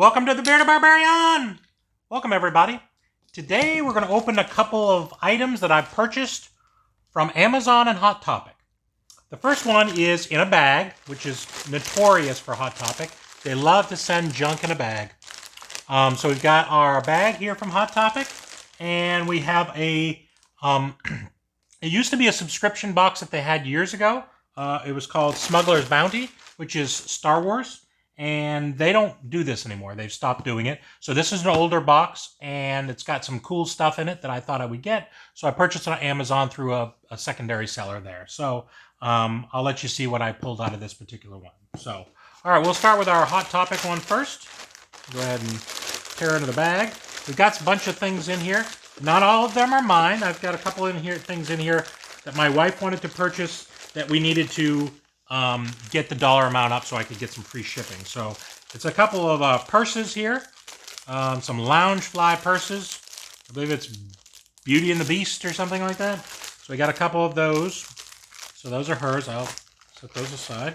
Welcome to the Bearded Barbarian! Welcome, everybody. Today, we're going to open a couple of items that I've purchased from Amazon and Hot Topic. The first one is in a bag, which is notorious for Hot Topic. They love to send junk in a bag. So we've got our bag here from Hot Topic, and we have a... it used to be a subscription box that they had years ago. It was called Smugglers Bounty, which is Star Wars. And they don't do this anymore. They've stopped doing it. So this is an older box, and it's got some cool stuff in it that I thought I would get. So I purchased it on Amazon through a secondary seller there. So I'll let you see what I pulled out of this particular one. So, all right, we'll start with our Hot Topic one first. Go ahead and tear into the bag. We've got a bunch of things in here. Not all of them are mine. I've got a couple things in here that my wife wanted to purchase that we needed to get the dollar amount up so I could get some free shipping. So it's a couple of purses here, some Loungefly purses. I believe it's Beauty and the Beast or something like that. So we got a couple of those. So those are hers. I'll set those aside.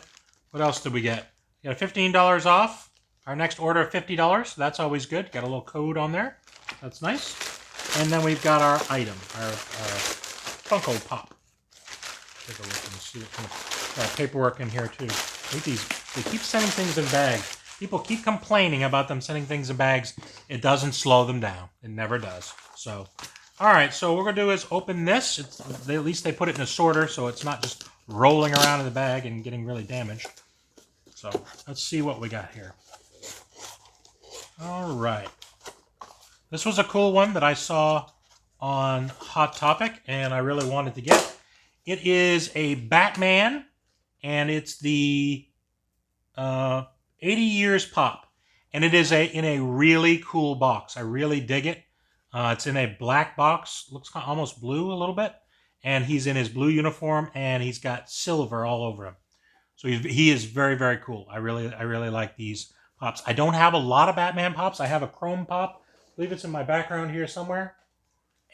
What else did we get? We got $15 off. Our next order of $50. So that's always good. Got a little code on there. That's nice. And then we've got our item, our Funko Pop. Take a look and see what kind of paperwork in here too. Look at these. They keep sending things in bags. People keep complaining about them sending things in bags. It doesn't slow them down. It never does. So, all right. So what we're gonna do is open this. At least they put it in a sorter, so it's not just rolling around in the bag and getting really damaged. So let's see what we got here. All right. This was a cool one that I saw on Hot Topic, and I really wanted to get. It is a Batman, and it's the 80 Years Pop. And it is in a really cool box. I really dig it. It's in a black box. Looks almost blue a little bit. And he's in his blue uniform, and he's got silver all over him. So he is very, very cool. I really like these pops. I don't have a lot of Batman pops. I have a chrome pop. I believe it's in my background here somewhere.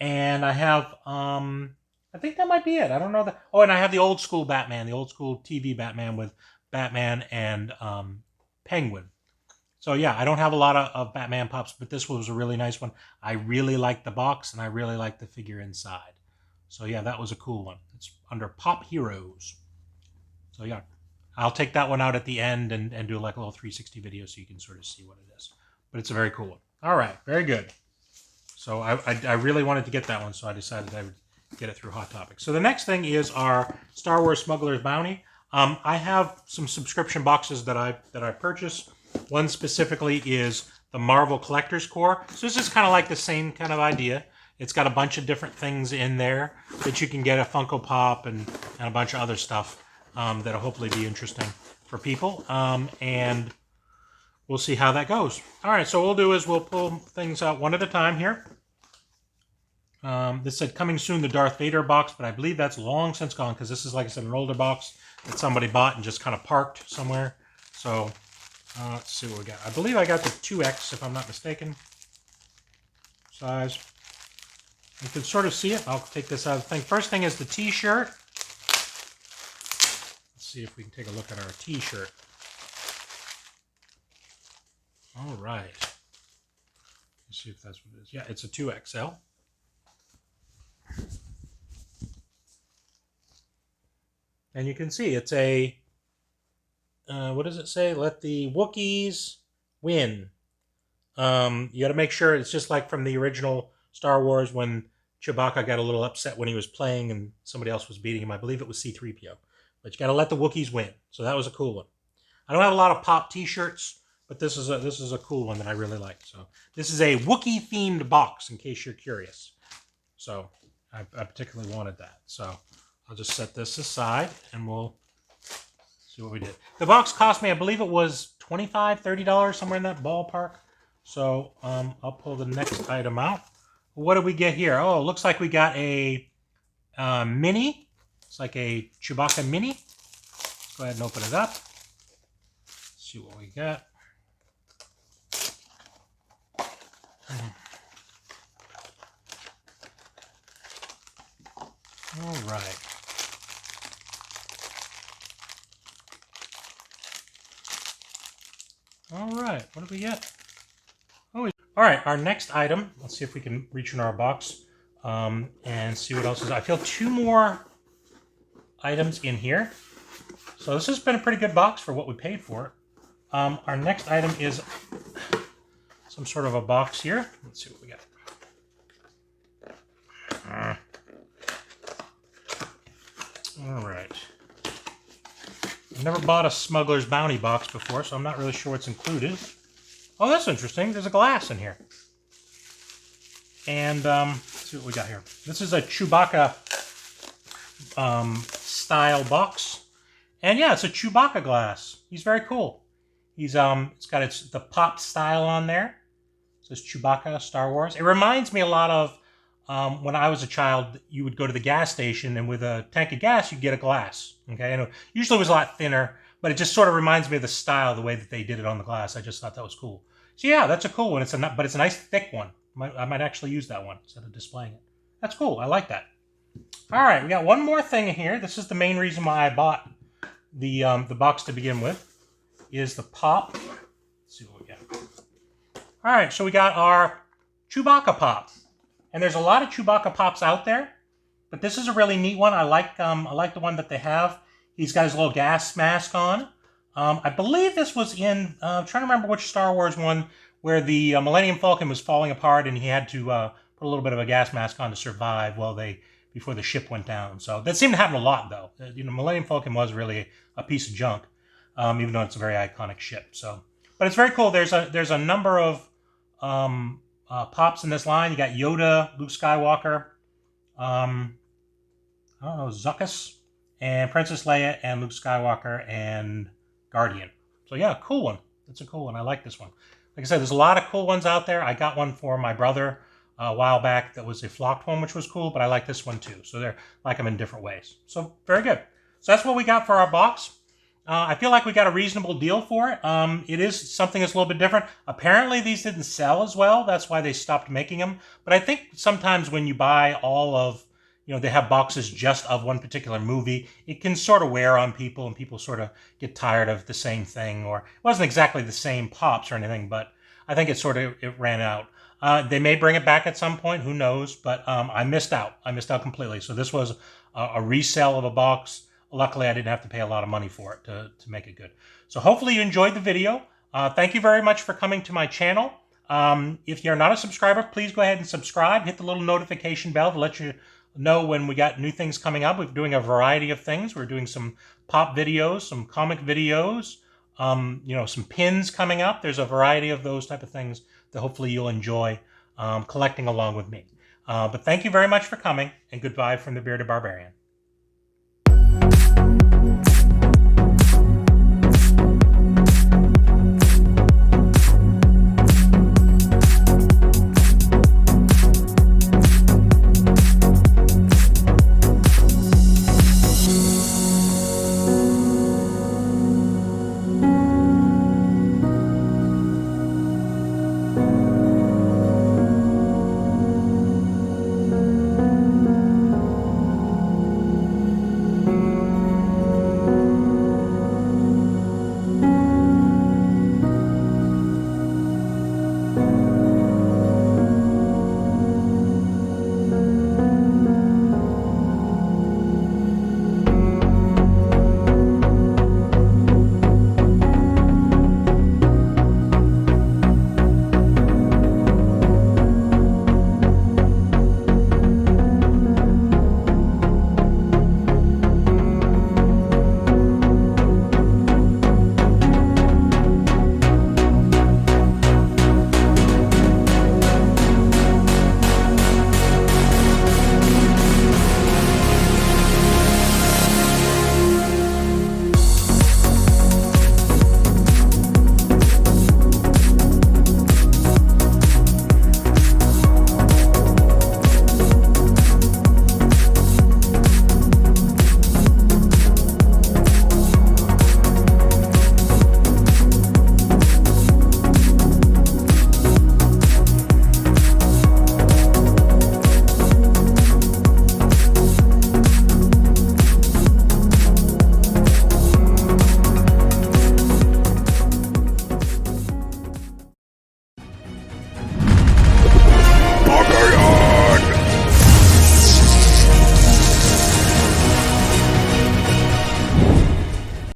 And I have... I think that might be it. I don't know that. Oh, and I have the old school Batman, the old school TV Batman with Batman and Penguin. So yeah, I don't have a lot of Batman pops, but this was a really nice one. I really like the box, and I really like the figure inside. So yeah, that was a cool one. It's under Pop Heroes. So yeah, I'll take that one out at the end and do like a little 360 video so you can sort of see what it is. But it's a very cool one. All right, very good. So I really wanted to get that one, so I decided I would get it through Hot Topic. So the next thing is our Star Wars Smugglers Bounty. I have some subscription boxes that I purchased. One specifically is the Marvel Collector's Core. So this is kind of like the same kind of idea. It's got a bunch of different things in there that you can get, a Funko Pop and a bunch of other stuff that'll hopefully be interesting for people. And we'll see how that goes. All right, so what we'll do is we'll pull things out one at a time here. This said coming soon, the Darth Vader box, but I believe that's long since gone because this is, like I said, an older box that somebody bought and just kind of parked somewhere. So let's see what we got. I believe I got the 2X, if I'm not mistaken, size. You can sort of see it. I'll take this out of the thing. First thing is the T-shirt. Let's see if we can take a look at our T-shirt. All right. Let's see if that's what it is. Yeah, it's a 2XL. And you can see it's a, what does it say? Let the Wookiees win. You got to make sure it's just like from the original Star Wars when Chewbacca got a little upset when he was playing and somebody else was beating him. I believe it was C-3PO. But you got to let the Wookiees win. So that was a cool one. I don't have a lot of Pop T-shirts, but this is a cool one that I really like. So this is a Wookiee-themed box, in case you're curious. So I particularly wanted that. So I'll just set this aside and we'll see what we did. The box cost me, I believe it was $25, $30, somewhere in that ballpark. So I'll pull the next item out. What did we get here? Oh, it looks like we got a mini. It's like a Chewbacca mini. Let's go ahead and open it up. See what we got. All right. All right, what do we get? All right, our next item. Let's see if we can reach in our box and see what else is. I feel 2 more items in here. So this has been a pretty good box for what we paid for it. Our next item is some sort of a box here. Let's see what we got. All right. I've never bought a Smugglers Bounty Box before, so I'm not really sure what's included. Oh, that's interesting. There's a glass in here. And let's see what we got here. This is a Chewbacca style box. And yeah, it's a Chewbacca glass. He's very cool. He's it's got the pop style on there. It says Chewbacca, Star Wars. It reminds me a lot of when I was a child, you would go to the gas station, and with a tank of gas, you'd get a glass. Okay, and usually it was a lot thinner, but it just sort of reminds me of the style, the way that they did it on the glass. I just thought that was cool. So yeah, that's a cool one. But it's a nice thick one. I might actually use that one instead of displaying it. That's cool. I like that. All right, we got one more thing here. This is the main reason why I bought the box to begin with. Is the pop. Let's see what we got. All right, so we got our Chewbacca pop, and there's a lot of Chewbacca pops out there, but this is a really neat one. I like the one that they have. He's got his little gas mask on. I believe this was in. I'm trying to remember which Star Wars one where the Millennium Falcon was falling apart, and he had to put a little bit of a gas mask on to survive before the ship went down. So that seemed to happen a lot, though. Millennium Falcon was really a piece of junk. Even though it's a very iconic ship. So, but it's very cool. There's a number of pops in this line. You got Yoda, Luke Skywalker, I don't know, Zuckuss, and Princess Leia, and Luke Skywalker, and Guardian. So yeah, cool one. That's a cool one. I like this one. Like I said, there's a lot of cool ones out there. I got one for my brother a while back that was a flocked one, which was cool, but I like this one too. So they're like them in different ways. So very good. So that's what we got for our box. I feel like we got a reasonable deal for it. It is something that's a little bit different. Apparently, these didn't sell as well. That's why they stopped making them. But I think sometimes when you buy all of, they have boxes just of one particular movie, it can sort of wear on people, and people sort of get tired of the same thing. Or it wasn't exactly the same pops or anything, but I think it ran out. They may bring it back at some point. Who knows? But I missed out. I missed out completely. So this was a resale of a box. Luckily, I didn't have to pay a lot of money for it to make it good. So hopefully you enjoyed the video. Thank you very much for coming to my channel. If you're not a subscriber, please go ahead and subscribe. Hit the little notification bell to let you know when we got new things coming up. We're doing a variety of things. We're doing some pop videos, some comic videos, some pins coming up. There's a variety of those type of things that hopefully you'll enjoy collecting along with me. But thank you very much for coming, and goodbye from the Bearded Barbarian.